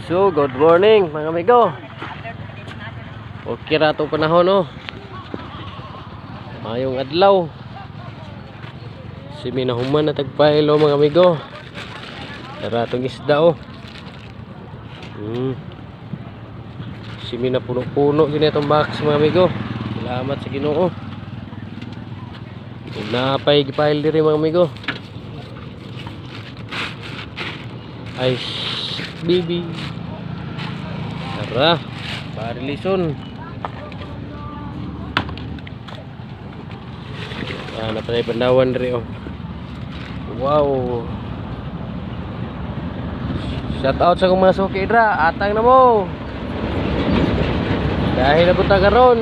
So, good morning mga amigo. Okay ra itong panahon, no? Mayong adlaw. Si minahuman na tagpailo mga amigo. Tara itong isda, oh. Si minapuno-puno din itong box mga amigo. Salamat sa Ginoo. Napay gipail diri mga amigo. Ay, bibi. Tara, parilison. Napanay pandawan diri, oh. Wow. Shout out sa kong mga suki dra, atang na mo. Dahil na punta karon.